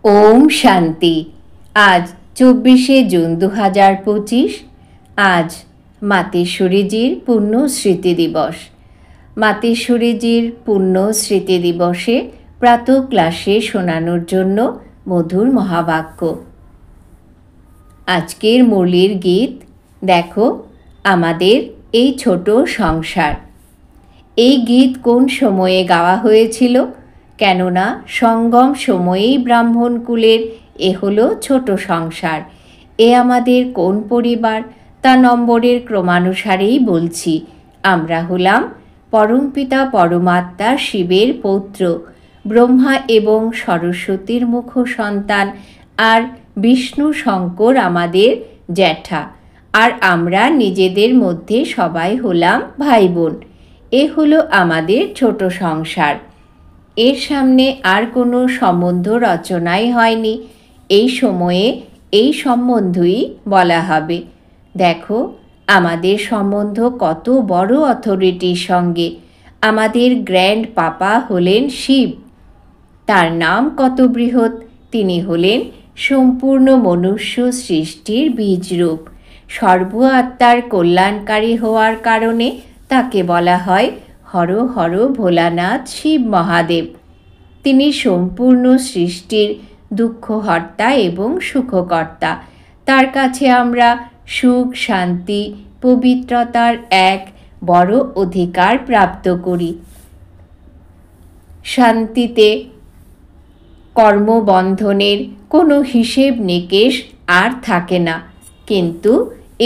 ওম শান্তি। আজ 24শে জুন 2025। আজ মাতেশ্বরীজির পুণ্য স্মৃতি দিবস। মাতেশ্বরীজির পুণ্য স্মৃতি দিবসে প্রাতঃ ক্লাসে শোনানোর জন্য মধুর মহাবাক্য। আজকের মুরলির গীত দেখো আমাদের এই ছোট সংসার। এই গীত কোন সময়ে গাওয়া হয়েছিল? কেননা সঙ্গম সময়েই ব্রাহ্মণকুলের এ হলো ছোট সংসার। এ আমাদের কোন পরিবার তা নম্বরের ক্রমানুসারেই বলছি। আমরা হলাম পরমপিতা পরমাত্মা শিবের পৌত্র, ব্রহ্মা এবং সরস্বতীর মুখ সন্তান, আর বিষ্ণু শঙ্কর আমাদের জ্যাঠা, আর আমরা নিজেদের মধ্যে সবাই হলাম ভাই বোন। এ হলো আমাদের ছোট সংসার। এর সামনে আর কোনো সম্বন্ধ রচনাই হয়নি। এই সময়ে এই সম্বন্ধই বলা হবে। দেখো আমাদের সম্বন্ধ কত বড় অথরিটির সঙ্গে। আমাদের গ্র্যান্ড পাপা হলেন শিব। তার নাম কত বৃহৎ। তিনি হলেন সম্পূর্ণ মনুষ্য সৃষ্টির বীজরূপ। সর্ব আত্মার কল্যাণকারী হওয়ার কারণে তাকে বলা হয় হর হর ভোলানাথ শিব মহাদেব। তিনি সম্পূর্ণ সৃষ্টির দুঃখহর্তা এবং সুখকর্তা। তার কাছে আমরা সুখ, শান্তি, পবিত্রতার এক বড় অধিকার প্রাপ্ত করি। শান্তিতে কর্মবন্ধনের কোনো হিসেব নিকেশ আর থাকে না। কিন্তু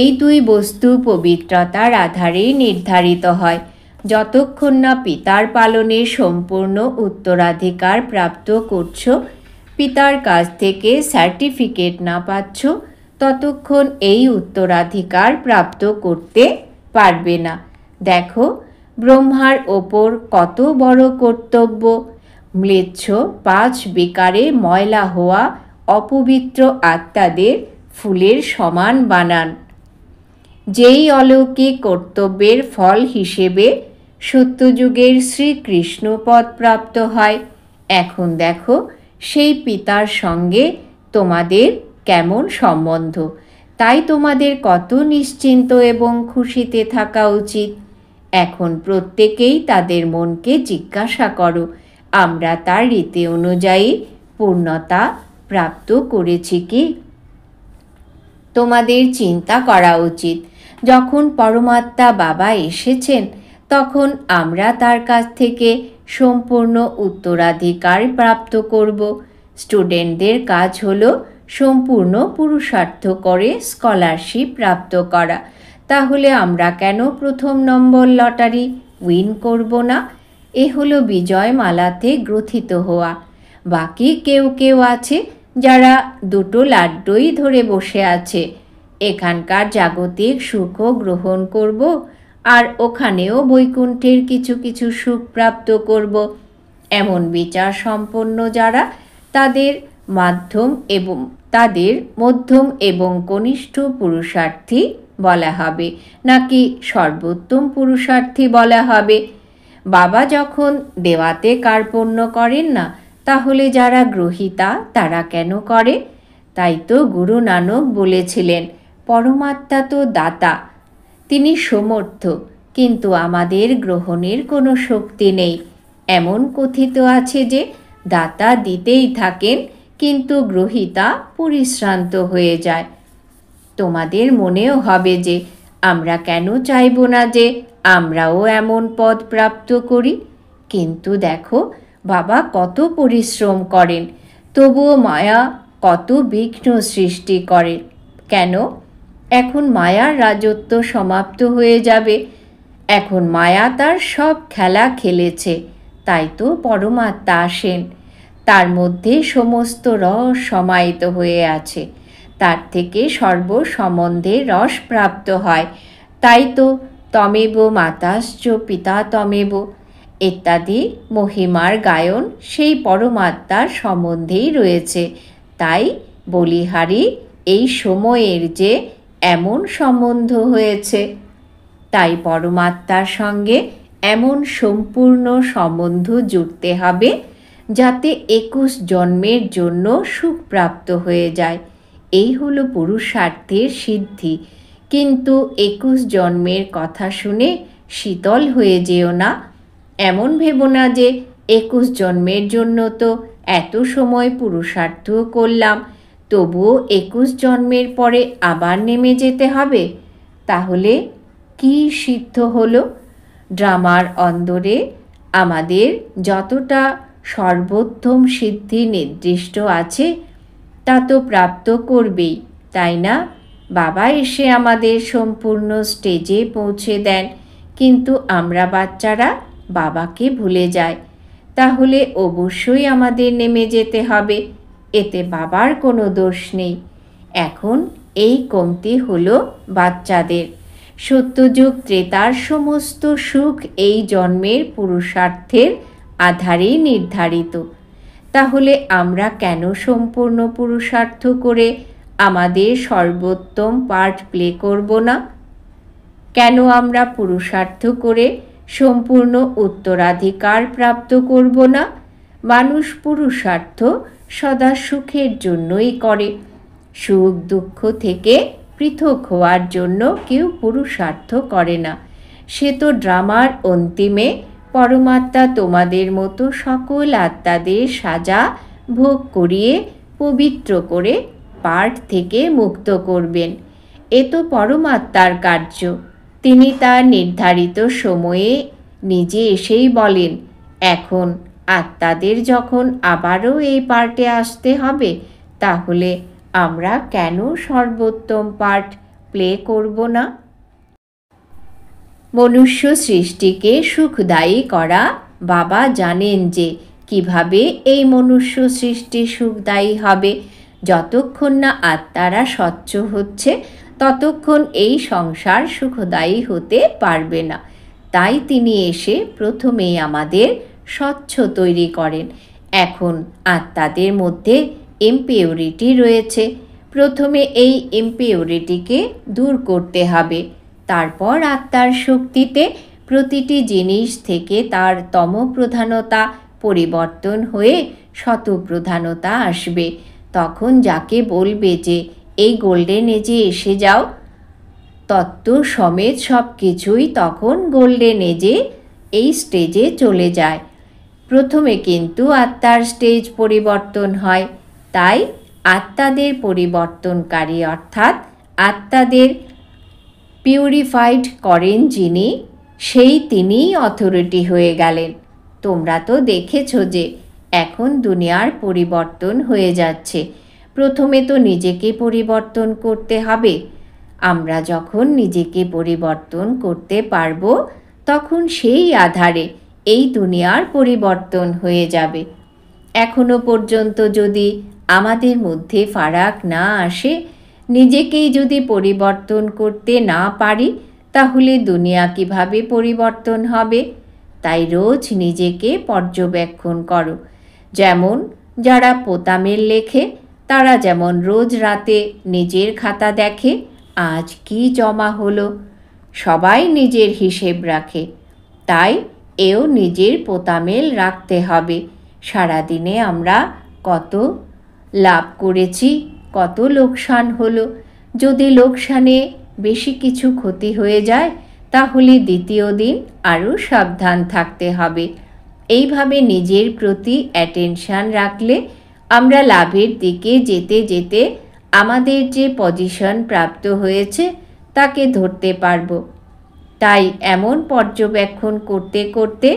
এই দুই বস্তু পবিত্রতার আধারেই নির্ধারিত হয়। যতক্ষণ না পিতার পালনের সম্পূর্ণ উত্তরাধিকার প্রাপ্ত করছো, পিতার কাছ থেকে সার্টিফিকেট না পাচ্ছ, ততক্ষণ এই উত্তরাধিকার প্রাপ্ত করতে পারবে না। দেখো ব্রহ্মার ওপর কত বড় কর্তব্য। ম্লেচ্ছ 5 বিকারে ময়লা হওয়া অপবিত্র আত্মাদের ফুলের সমান বানান। যেই অলৌকিক কর্তব্যের ফল হিসেবে সত্যযুগের শ্রীকৃষ্ণ পদ প্রাপ্ত হয়। এখন দেখো সেই পিতার সঙ্গে তোমাদের কেমন সম্বন্ধ। তাই তোমাদের কত নিশ্চিন্ত এবং খুশিতে থাকা উচিত। এখন প্রত্যেকেই তাদের মনকে জিজ্ঞাসা করো, আমরা তার রীতি অনুযায়ী পূর্ণতা প্রাপ্ত করেছি কি? তোমাদের চিন্তা করা উচিত। যখন পরমাত্মা বাবা এসেছেন, তখন আমরা তার কাছ থেকে সম্পূর্ণ উত্তরাধিকার প্রাপ্ত করব। স্টুডেন্টদের কাজ হলো সম্পূর্ণ পুরুষার্থ করে স্কলারশিপ প্রাপ্ত করা। তাহলে আমরা কেন প্রথম নম্বর লটারি উইন করব না? এ হলো বিজয় মালাতে গ্রথিত হওয়া। বাকি কেউ কেউ আছে যারা দুটো লাড্ডুই ধরে বসে আছে। এখানকার জাগতিক সুখও গ্রহণ করব, আর ওখানেও বৈকুণ্ঠের কিছু কিছু সুখ প্রাপ্ত করব। এমন বিচার সম্পন্ন যারা, তাদের মধ্যম এবং কনিষ্ঠ পুরুষার্থী বলা হবে, নাকি সর্বোত্তম পুরুষার্থী বলা হবে? বাবা যখন দেওয়াতে কার্পণ্য করেন না, তাহলে যারা গ্রহীতা তারা কেন করে? তাই তো গুরু নানক বলেছিলেন, পরমাত্মা তো দাতা, তিনি সমর্থ, কিন্তু আমাদের গ্রহণের কোনো শক্তি নেই। এমন কথিত আছে যে দাতা দিতেই থাকেন, কিন্তু গ্রহীতা পরিশ্রান্ত হয়ে যায়। তোমাদের মনেও হবে যে আমরা কেন চাইব না যে আমরাও এমন পদ প্রাপ্ত করি। কিন্তু দেখো বাবা কত পরিশ্রম করেন, তবুও মায়া কত বিঘ্ন সৃষ্টি করে। কেন? এখন মায়ার রাজত্ব সমাপ্ত হয়ে যাবে। এখন মায়া তার সব খেলা খেলেছে। তাই তো পরমাত্মা আসেন। তার মধ্যে সমস্ত রস সমাহিত হয়ে আছে। তার থেকে সর্ব সম্বন্ধে রস প্রাপ্ত হয়। তাই তো তমেব মাতাশ্চ পিতা তমেব ইত্যাদি মহিমার গায়ন সেই পরমাত্মার সম্বন্ধেই রয়েছে। তাই বলিহারি এই সময়ের যে এমন সম্বন্ধ হয়েছে, তাই পরমাত্মার সঙ্গে এমন সম্পূর্ণ সম্বন্ধ জুড়তে হবে যাতে 21 জন্মের জন্য সুখ প্রাপ্ত হয়ে যায়। এই হলো পুরুষার্থের সিদ্ধি। কিন্তু 21 জন্মের কথা শুনে শীতল হয়ে যেও না। এমন ভেবো না যে 21 জন্মের জন্য তো এত সময় পুরুষার্থ করলাম, তবুও 21 জন্মের পরে আবার নেমে যেতে হবে। তাহলে কি সিদ্ধ হলো? ড্রামার অন্দরে আমাদের যতটা সর্বোত্তম সিদ্ধি নির্দিষ্ট আছে তা তো প্রাপ্ত করবেই, তাই না? বাবা এসে আমাদের সম্পূর্ণ স্টেজে পৌঁছে দেন, কিন্তু আমরা বাচ্চারা বাবাকে ভুলে যাই। তাহলে অবশ্যই আমাদের নেমে যেতে হবে, এতে বাবার কোনো দোষ নেই। এখন এই কমতি হলো বাচ্চাদের। সত্যযুগ ত্রেতার সমস্ত সুখ এই জন্মের পুরুষার্থের আধারেই নির্ধারিত। তাহলে আমরা কেন সম্পূর্ণ পুরুষার্থ করে আমাদের সর্বোত্তম পার্ট প্লে করব না? কেন আমরা পুরুষার্থ করে সম্পূর্ণ উত্তরাধিকার প্রাপ্ত করব না? মানুষ পুরুষার্থ সদা সুখের জন্যই করে। সুখ দুঃখ থেকে পৃথক হওয়ার জন্য কেউ পুরুষার্থ করে না। সে তো ড্রামার অন্তিমে পরমাত্মা তোমাদের মতো সকল আত্মাদের সাজা ভোগ করিয়ে পবিত্র করে পাঠ থেকে মুক্ত করবেন। এ তো পরমাত্মার কার্য। তিনি তার নির্ধারিত সময়ে নিজে এসেই বলেন, এখন আত্মাদের যখন আবারও এই পার্টে আসতে হবে, তাহলে আমরা কেন সর্বোত্তম পার্ট প্লে করব না? মনুষ্য সৃষ্টিকে সুখদায়ী করা বাবা জানেন যে কিভাবে এই মনুষ্য সৃষ্টি সুখদায়ী হবে। যতক্ষণ না আত্মারা স্বচ্ছ হচ্ছে ততক্ষণ এই সংসার সুখদায়ী হতে পারবে না। তাই তিনি এসে প্রথমেই আমাদের স্বচ্ছ তৈরি করেন। এখন আত্মাদের মধ্যে ইমপিউরিটি রয়েছে। প্রথমে এই ইমপিউরিটিকে দূর করতে হবে। তারপর আত্মার শক্তিতে প্রতিটি জিনিস থেকে তার তমপ্রধানতা পরিবর্তন হয়ে শতপ্রধানতা আসবে। তখন যাকে বলবে যে এই গোল্ডেন এজে এসে যাও, তত্ত্ব সমেত সব কিছুই তখন গোল্ডেন এজে এই স্টেজে চলে যায়। প্রথমে কিন্তু আত্মার স্টেজ পরিবর্তন হয়। তাই আত্মাদের পরিবর্তনকারী অর্থাৎ আত্মাদের পিউরিফাইড করেন যিনি, সেই তিনিই অথরিটি হয়ে গেলেন। তোমরা তো দেখেছ যে এখন দুনিয়ার পরিবর্তন হয়ে যাচ্ছে। প্রথমে তো নিজেকে পরিবর্তন করতে হবে। আমরা যখন নিজেকে পরিবর্তন করতে পারব, তখন সেই আধারে এই দুনিয়ার পরিবর্তন হয়ে যাবে। এখনো পর্যন্ত যদি আমাদের মধ্যে ফারাক না আসে, নিজেকেই যদি পরিবর্তন করতে না পারি, তাহলে দুনিয়া কিভাবে পরিবর্তন হবে? তাই রোজ নিজেকে পর্যবেক্ষণ করো। যেমন যারা পোতামেল লেখে, তারা যেমন রোজ রাতে নিজের খাতা দেখে, আজ কি জমা হলো। সবাই নিজের হিসেব রাখে। তাই এও নিজের পোতামেল রাখতে হবে। সারাদিনে আমরা কত লাভ করেছি, কত লোকসান হলো। যদি লোকসানে বেশি কিছু ক্ষতি হয়ে যায়, তাহলে দ্বিতীয় দিন আরও সাবধান থাকতে হবে। এইভাবে নিজের প্রতি অ্যাটেনশান রাখলে আমরা লাভের দিকে যেতে যেতে আমাদের যে পজিশন প্রাপ্ত হয়েছে তাকে ধরতে পারব। তাই এমন পর্যবেক্ষণ করতে করতে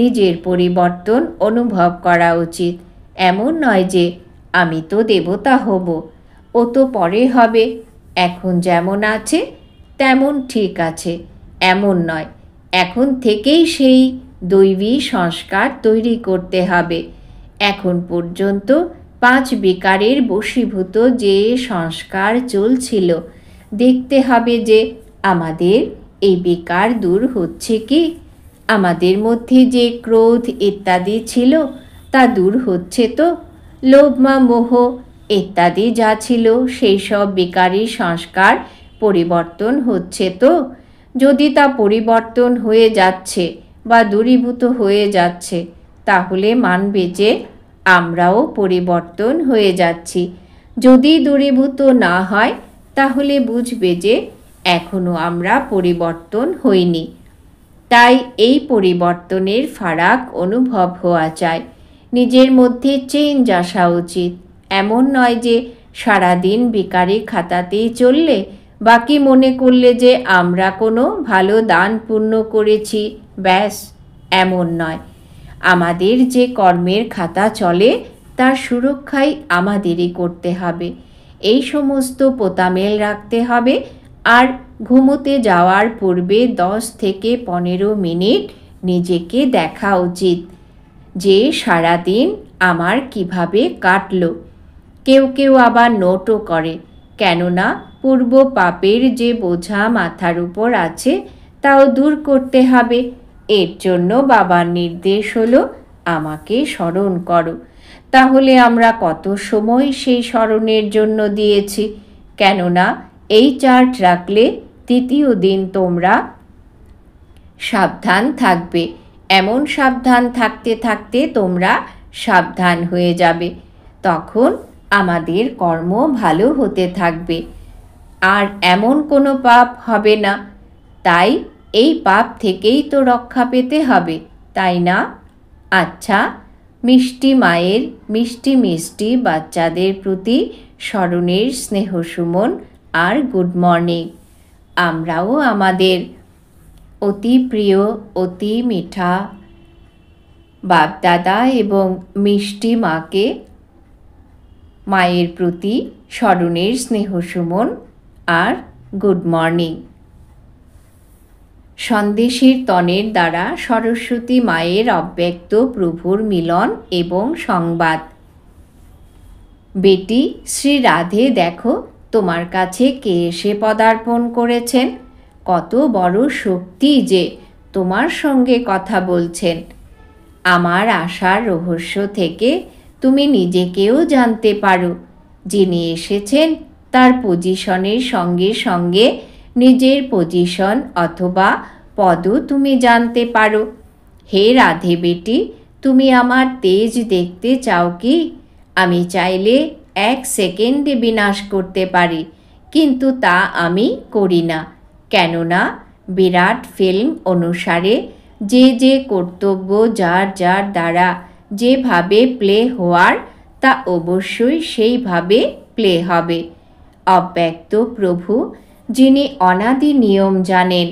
নিজের পরিবর্তন অনুভব করা উচিত। এমন নয় যে আমি তো দেবতা হব, ও তো পরে হবে, এখন যেমন আছে তেমন ঠিক আছে, এমন নয়। এখন থেকেই সেই দৈবী সংস্কার তৈরি করতে হবে। এখন পর্যন্ত 5 বিকারের বশীভূত যে সংস্কার চলছিল, দেখতে হবে যে আমাদের এই বিকার দূর হচ্ছে কি। আমাদের মধ্যে যে ক্রোধ ইত্যাদি ছিল তা দূর হচ্ছে তো? লোভ মোহ ইত্যাদি যা ছিল সেই সব বিকারী সংস্কার পরিবর্তন হচ্ছে তো? যদি তা পরিবর্তন হয়ে যাচ্ছে বা দূরীভূত হয়ে যাচ্ছে, তাহলে মানবে যে আমরাও পরিবর্তন হয়ে যাচ্ছি। যদি দূরীভূত না হয় তাহলে বুঝবে যে এখনো আমরা পরিবর্তন হইনি। তাই এই পরিবর্তনের ফারাক অনুভব হওয়া চাই। নিজের মধ্যে চেঞ্জ আসা উচিত। এমন নয় যে সারাদিন বেকারি খাতাতেই চললে, বাকি মনে করলে যে আমরা কোনো ভালো দান পুণ্য করেছি, ব্যাস এমন নয়। আমাদের যে কর্মের খাতা চলে তার সুরক্ষাই আমাদেরই করতে হবে। এই সমস্ত পোতামেল রাখতে হবে। আর ঘুমোতে যাওয়ার পূর্বে 10 থেকে 15 মিনিট নিজেকে দেখা উচিত যে সারাদিন আমার কিভাবে কাটলো। কেউ কেউ আবার নোটও করে, কেননা পূর্ব পাপের যে বোঝা মাথার উপর আছে তাও দূর করতে হবে। এর জন্য বাবার নির্দেশ হলো আমাকে স্মরণ করো। তাহলে আমরা কত সময় সেই স্মরণের জন্য দিয়েছি, কেননা এই চার্ট রাখলে তৃতীয় দিন তোমরা সাবধান থাকবে। এমন সাবধান থাকতে থাকতে তোমরা সাবধান হয়ে যাবে। তখন আমাদের কর্ম ভালো হতে থাকবে, আর এমন কোনো পাপ হবে না। তাই এই পাপ থেকেই তো রক্ষা পেতে হবে, তাই না? আচ্ছা, মিষ্টি মায়ের মিষ্টি মিষ্টি বাচ্চাদের প্রতি স্মরণের স্নেহ সুমন আর গুড মর্নিং। আমরাও আমাদের অতি প্রিয় অতি মিঠা বাপদাদা এবং মিষ্টি মাকে মায়ের প্রতি স্মরণের স্নেহ সুমন আর গুড মর্নিং। সন্দেশের তনের দ্বারা সরস্বতী মায়ের অব্যক্ত প্রভুর মিলন এবং সংবাদ। বেটি শ্রী রাধে, দেখো তোমার কাছে কে এসে পদার্পণ করেছেন। কত বড় শক্তি যে তোমার সঙ্গে কথা বলছেন। আমার আশার রহস্য থেকে তুমি নিজেকেও জানতে পারো। যিনি এসেছেন তার পজিশনের সঙ্গে সঙ্গে নিজের পজিশন অথবা পদও তুমি জানতে পারো। হে রাধে বেটি, তুমি আমার তেজ দেখতে চাও কি? আমি চাইলে 1 সেকেন্ডে বিনাশ করতে পারি, কিন্তু তা আমি করি না। কেননা বিরাট ফিল্ম অনুসারে যে যে কর্তব্য যার যার দ্বারা যেভাবে প্লে হওয়ার তা অবশ্যই সেইভাবে প্লে হবে। অব্যক্ত প্রভু, যিনি অনাদি নিয়ম জানেন,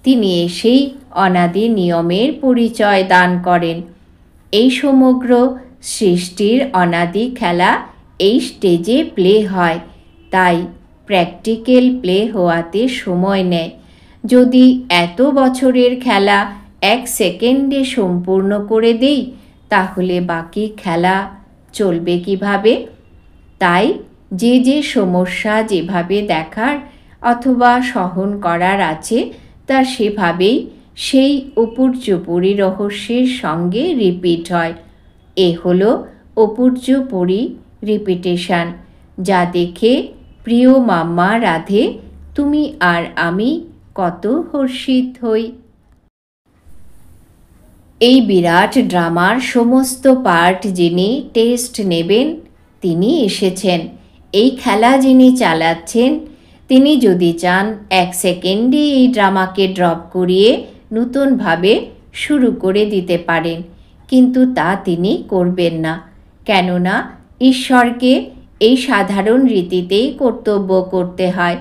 তিনি এসেই অনাদি নিয়মের পরিচয় দান করেন। এই সমগ্র সৃষ্টির অনাদি খেলা এই স্টেজে প্লে হয়, তাই প্র্যাকটিক্যাল প্লে হওয়াতে সময় নেয়। যদি এত বছরের খেলা 1 সেকেন্ডে সম্পূর্ণ করে দেই, তাহলে বাকি খেলা চলবে কিভাবে? তাই যে যে সমস্যা যেভাবে দেখার অথবা সহন করার আছে তা সেভাবেই সেই অপূর্যপরি রহস্যের সঙ্গে রিপিট হয়। এ হলো অপূর্যপরি রিপিটেশন, যা দেখে প্রিয় মাম্মা রাধে তুমি আর আমি কত হর্ষিত হই। এই বিরাট ড্রামার সমস্ত পার্ট যিনি টেস্ট নেবেন তিনি এসেছেন। এই খেলা যিনি চালাচ্ছেন তিনি যদি চান 1 সেকেন্ডে এই ড্রামাকে ড্রপ করিয়ে নতুনভাবে শুরু করে দিতে পারেন, কিন্তু তা তিনি করবেন না। কেননা ঈশ্বরকে এই সাধারণ রীতিতেই কর্তব্য করতে হয়।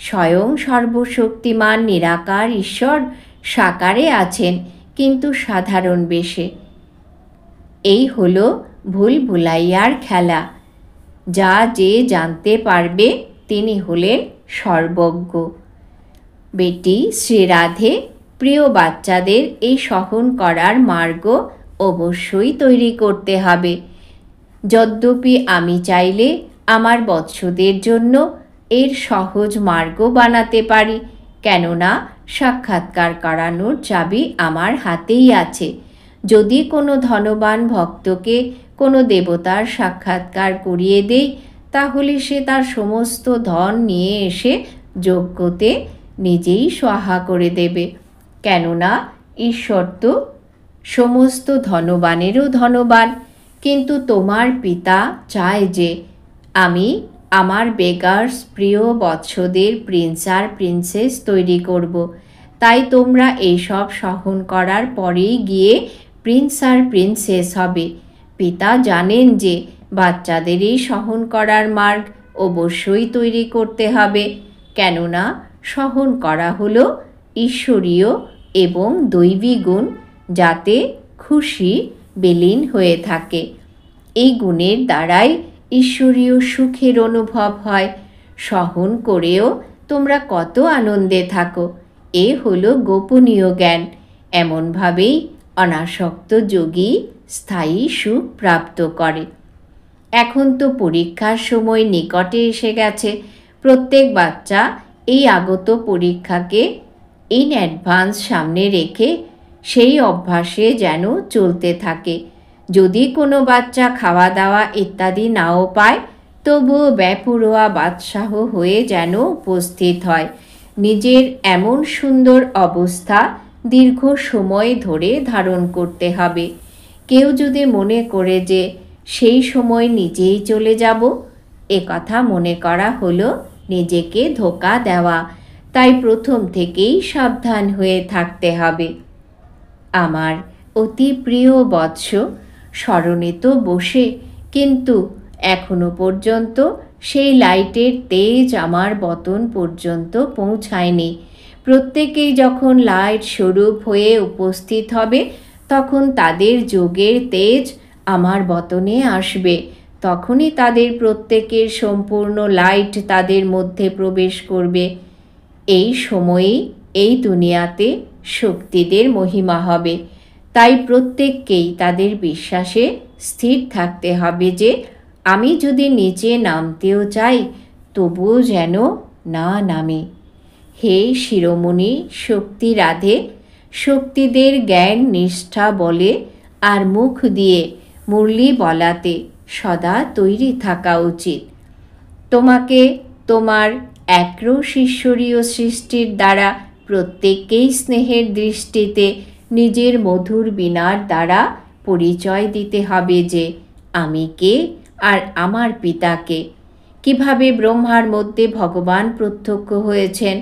স্বয়ং সর্বশক্তিমান নিরাকার ঈশ্বর সাকারে আছেন, কিন্তু সাধারণ বেশে। এই হলো ভুল ভুলাইয়ার খেলা। যা যে জানতে পারবে তিনি হলেন সর্বজ্ঞ। বেটি শ্রী রাধে, প্রিয় বাচ্চাদের এই সহন করার মার্গ অবশ্যই তৈরি করতে হবে। যদ্যপি আমি চাইলে আমার বৎসদের জন্য এর সহজ মার্গ বানাতে পারি, কেননা সাক্ষাৎকার করানোর চাবি আমার হাতেই আছে। যদি কোনো ধনবান ভক্তকে কোনো দেবতার সাক্ষাৎকার করিয়ে দেই, তাহলে সে তার সমস্ত ধন নিয়ে এসে যজ্ঞতে নিজেই সহায় করে দেবে। কেননা ঈশ্বর তো সমস্ত ধনবানেরও ধনবান, কিন্তু তোমার পিতা চায় যে আমি আমার বেগার্স প্রিয় বৎসদের প্রিন্স আর প্রিন্সেস তৈরি করব। তাই তোমরা এইসব সহন করার পরেই গিয়ে প্রিন্স আর প্রিন্সেস হবে। পিতা জানেন যে বাচ্চাদের এই সহন করার মার্গ অবশ্যই তৈরি করতে হবে, কেননা সহন করা হলো ঈশ্বরীয় এবং দৈবী গুণ, যাতে খুশি বিলীন হয়ে থাকে। এই গুণের দ্বারাই ঈশ্বরীয় সুখের অনুভব হয়। সহন করেও তোমরা কত আনন্দে থাকো, এ হলো গোপনীয় জ্ঞান। এমনভাবেই অনাসক্ত যোগী স্থায়ী সুখ প্রাপ্ত করে। এখন তো পরীক্ষার সময় নিকটে এসে গেছে। প্রত্যেক বাচ্চা এই আগত পরীক্ষাকে ইন অ্যাডভান্স সামনে রেখে সেই অভ্যাসে যেন চলতে থাকে। যদি কোনো বাচ্চা খাওয়া দাওয়া ইত্যাদি নাও পায়, তবুও বেপরোয়া বাদশাহ হয়ে যেন উপস্থিত হয়। নিজের এমন সুন্দর অবস্থা দীর্ঘ সময় ধরে ধারণ করতে হবে। কেউ যদি মনে করে যে সেই সময় নিজেই চলে যাব, এ কথা মনে করা হলো নিজেকে ধোঁকা দেওয়া। তাই প্রথম থেকেই সাবধান হয়ে থাকতে হবে। আমার অতি প্রিয় বৎস, স্মরণে তো বসে, কিন্তু এখনো পর্যন্ত সেই লাইটের তেজ আমার বতন পর্যন্ত পৌঁছায়নি। প্রত্যেকেই যখন লাইট স্বরূপ হয়ে উপস্থিত হবে, তখন তাদের যোগের তেজ আমার বতনে আসবে। তখনই তাদের প্রত্যেকের সম্পূর্ণ লাইট তাদের মধ্যে প্রবেশ করবে। এই সময়েই এই দুনিয়াতে শক্তিদের মহিমা হবে। তাই প্রত্যেককেই তাদের বিশ্বাসে স্থির থাকতে হবে যে আমি যদি নিচে নামতেও চাই, তবুও যেন না নামে। হে শিরোমণি শক্তি রাধে, শক্তিদের জ্ঞান নিষ্ঠা বলে আর মুখ দিয়ে মুরলি বলাতে সদা তৈরি থাকা উচিত। তোমাকে তোমার একরস ঈশ্বরীয় সৃষ্টির দ্বারা প্রত্যেককেই স্নেহের দৃষ্টিতে নিজের মধুর বীণার দ্বারা পরিচয় দিতে হবে যে আমি কে আর আমার পিতাকে। কিভাবে ব্রহ্মার মধ্যে ভগবান প্রত্যক্ষ হয়েছেন,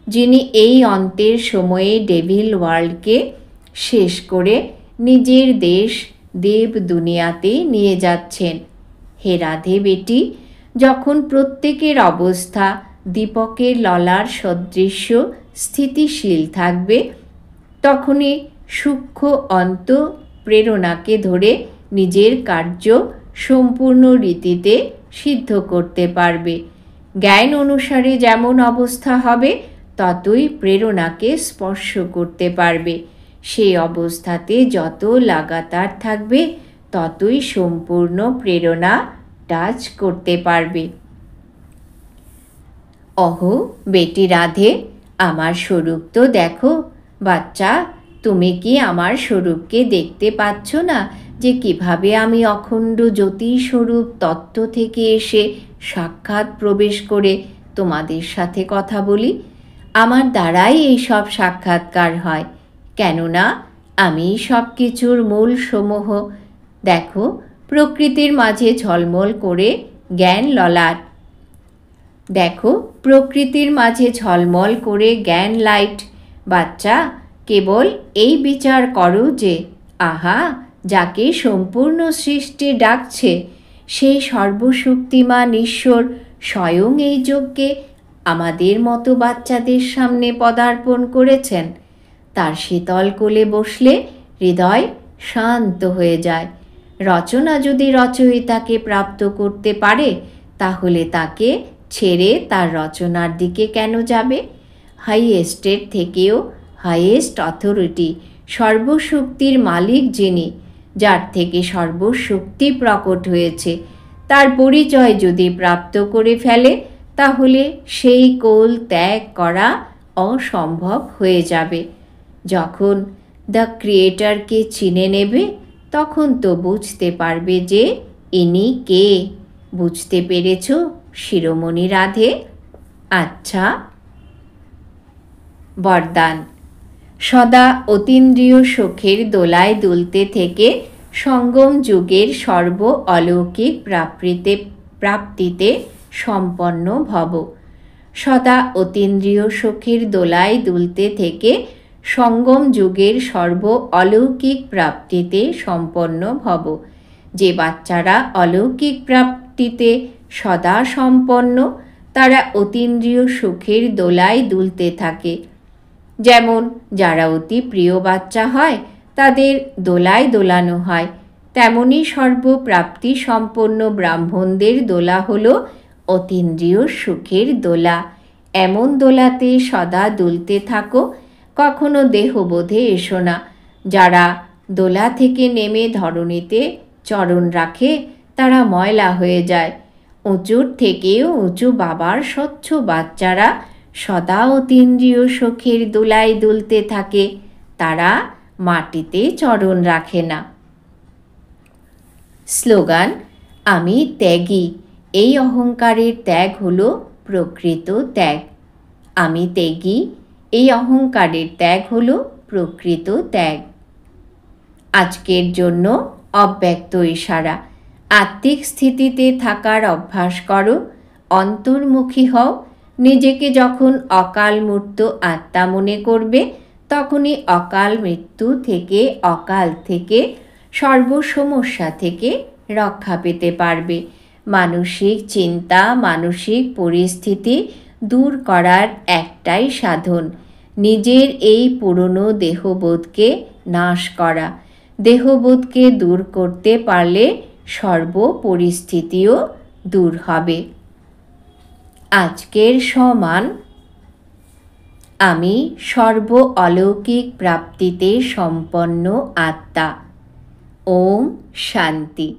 যিনি এই অন্তের সময়ে ডেভিল ওয়ার্ল্ডকে শেষ করে নিজের দেশ দেব দুনিয়াতে নিয়ে যাচ্ছেন। হে রাধে বেটি, যখন প্রত্যেকের অবস্থা দীপকের ললার সদৃশ্য স্থিতিশীল থাকবে, তখনই সূক্ষ্ম অন্ত প্রেরণাকে ধরে নিজের কার্য সম্পূর্ণ রীতিতে সিদ্ধ করতে পারবে। জ্ঞান অনুসারে যেমন অবস্থা হবে, ততই প্রেরণাকে স্পর্শ করতে পারবে। সেই অবস্থাতে যত লাগাতার থাকবে, ততই সম্পূর্ণ প্রেরণা টাচ করতে পারবে। অহো বেটি রাধে, আমার স্বরূপ তো দেখো। বাচ্চা, তুমি কি আমার স্বরূপকে দেখতে পাচ্ছ না, যে কিভাবে আমি অখণ্ড জ্যোতি স্বরূপ তত্ত্ব থেকে এসে সাক্ষাৎ প্রবেশ করে তোমাদের সাথে কথা বলি? আমার দ্বারাই এই সব সাক্ষাৎকার হয়, কেননা আমি সব কিছুর মূল সমূহ। দেখো, প্রকৃতির মাঝে ঝলমল করে জ্ঞান ললাট। দেখো, প্রকৃতির মাঝে ঝলমল করে জ্ঞান লাইট। বাচ্চা, কেবল এই বিচার করো যে আহা, যাকে সম্পূর্ণ সৃষ্টি ডাকছে, সেই সর্বশক্তিমান ঈশ্বর স্বয়ং এই যজ্ঞে আমাদের মতো বাচ্চাদের সামনে পদার্পণ করেছেন। তার শীতল কোলে বসলে হৃদয় শান্ত হয়ে যায়। রচনা যদি রচয়িতাকে প্রাপ্ত করতে পারে, তাহলে তাকে ছেড়ে তার রচনার দিকে কেন যাবে? হাইয়েস্টের থেকেও হাইয়েস্ট অথরিটি, সর্বশক্তির মালিক যিনি, যার থেকে সর্বশক্তি প্রকট হয়েছে, তার পরিচয় যদি প্রাপ্ত করে ফেলে, তাহলে সেই কোল ত্যাগ করা অসম্ভব হয়ে যাবে। যখন দ্য ক্রিয়েটরকে চিনে নেবে, তখন তো বুঝতে পারবে যে ইনি কে। বুঝতে পেরেছ শিরোমণি রাধে? আচ্ছা, বরদান। সদা অতীন্দ্রিয় সুখের দোলায় দুলতে থেকে সঙ্গম যুগের সর্ব অলৌকিক প্রাপ্তিতে সম্পন্ন ভব। সদা অতীন্দ্রিয় সুখের দোলায় দুলতে থেকে সঙ্গম যুগের সর্ব অলৌকিক প্রাপ্তিতে সম্পন্ন ভব। যে বাচ্চারা অলৌকিক প্রাপ্তিতে সদা সম্পন্ন, তারা অতীন্দ্রিয় সুখের দোলায় দুলতে থাকে। যেমন যারা অতি প্রিয় বাচ্চা হয় তাদের দোলায় দোলানো হয়, তেমনি সর্বপ্রাপ্তি সম্পন্ন ব্রাহ্মণদের দোলা হলো অতীন্দ্রিয় সুখের দোলা। এমন দোলাতে সদা দুলতে থাকো, কখনো দেহবোধে এসো না। যারা দোলা থেকে নেমে ধরণীতে চরণ রাখে তারা ময়লা হয়ে যায়। উঁচুর থেকেও উঁচু বাবার স্বচ্ছ বাচ্চারা সদা অতীন্দ্রিয় সুখের দোলায় দুলতে থাকে, তারা মাটিতে চরণ রাখে না। স্লোগান: আমি ত্যাগী। এই অহংকারের ত্যাগ হলো প্রকৃত ত্যাগ। আমি ত্যাগী, এই অহংকারের ত্যাগ হলো প্রকৃত ত্যাগ। আজকের জন্য অব্যক্ত ইশারা। আত্মিক স্থিতিতে থাকার অভ্যাস করো, অন্তর্মুখী হও। নিজেকে যখন অকাল মূর্ত আত্মা মনে করবে, তখনই অকাল মৃত্যু থেকে, অকাল থেকে, সর্বসমস্যা থেকে রক্ষা পেতে পারবে। মানসিক চিন্তা, মানসিক পরিস্থিতি দূর করার একটাই সাধন, নিজের এই পুরনো দেহবোধকে নাশ করা। দেহবোধকে দূর করতে পারলে সর্ব পরিস্থিতিও দূর হবে। আজকের সমান: আমি সর্ব অলৌকিক প্রাপ্তিতে সম্পন্ন আত্মা। ওম শান্তি।